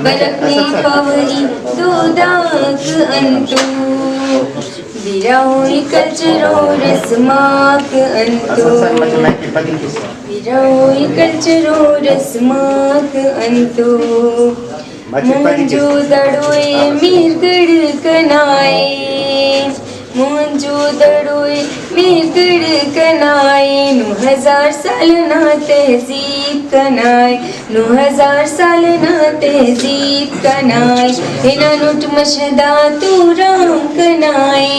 बलकने पावरी दुदाक अंतु विराई कल्चरो रस्माक अंतु विराई कल्चरो रस्माक अंतु मुंजो दड़ोए मीरगढ़ कनाए मुंजो दड़ोए मीरगढ़ कनाए 9000 साल ना तहजीब कनाए 9000 साल ना तहजीब कनाए इना नुट मशदा तू रंग कनाए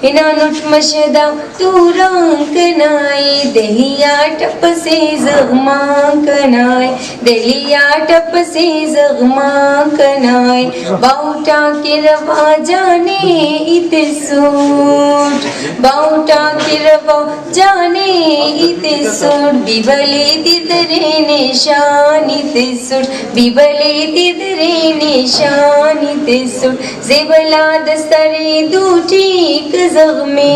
इना नुट मशदा तू रंग कनाए दहिया टप से जगमा कनाए दहिया टप से जगमा कनाए बाउटा के रवा जाने इते सूट बाउटा के रवा जाने इते सूट बिबले तिदरे निशान इते सूट बिबले तिदरे निशान इते सूट जेबला दस्तरे दूटी कज़ग़मे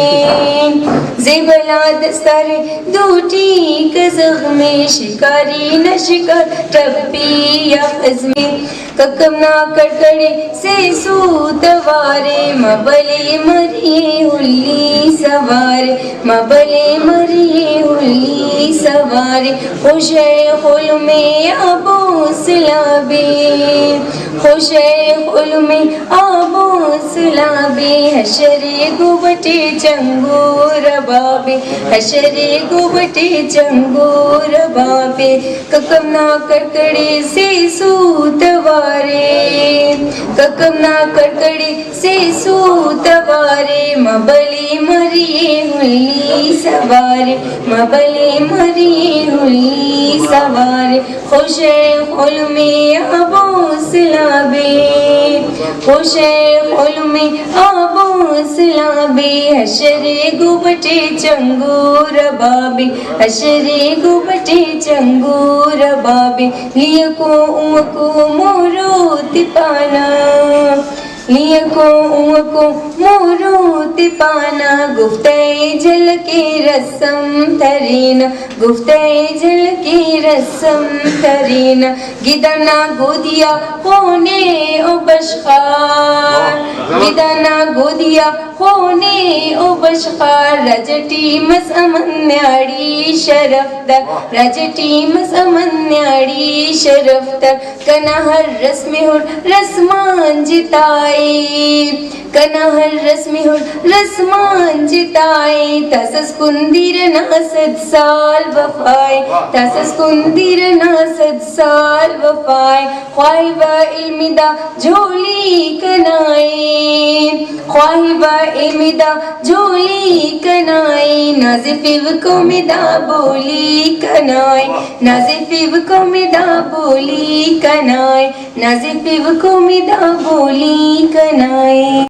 जेबला दस्तरे दूटी कज़ग़मे शिकारी न शिकार टप्पी या हज़मे ककम ना कड़कड़े से सूतवारे मबले मरिए हुल्ली सवारे मबले मरिए हुल्ली सवारे खुशे खुल में आबो सलाबे खुशे खुल में आबो सलाबे हशरे गुबटे चंगूर बाबे हशरे गुबटे चंगूर बाबे ककम ना कड़कड़े से सूतवारे ककम ना कड़कड़े से सूतवारे मबले मरिए हुल्ली सवारे मबले मरिए हुल्ली सवारे खुशे खुल में आबो सलाबे खुशे खुल में आबो सलाबे हशरे गुबटे चंगूर बाबे हशरे गुबटे चंगूर बाबे लियको उमको मोरो तिपाना लियको उमको मोरो तिपाना गुफ्ते जल के रसम तरीना गुफ्ते जल के रसम तरीना गिदना गोदिया होने ओ बशखार गिदना गोदिया होने ओ बशखार रजटी मसमन्याड़ी शरफ्तर रजटी मसमन्याड़ी शरफ्तर कना हर रस्मे हुर रस्मान जिताए कना हर रस्मे हुर रस्मान जिताए तसस कुंदीर नासद साल वफाए तसस कुंदीर नासद साल वफाए ख्वाहिबा इल्मिदा झोली कनाए ख्वाहिबा इल्मिदा झोली कनाए नाज़िफ़िव को मिदा बोली कनाए नाज़िफ़िव को मिदा बोली कनाए नाज़िफ़िव को मिदा बोली कनाए।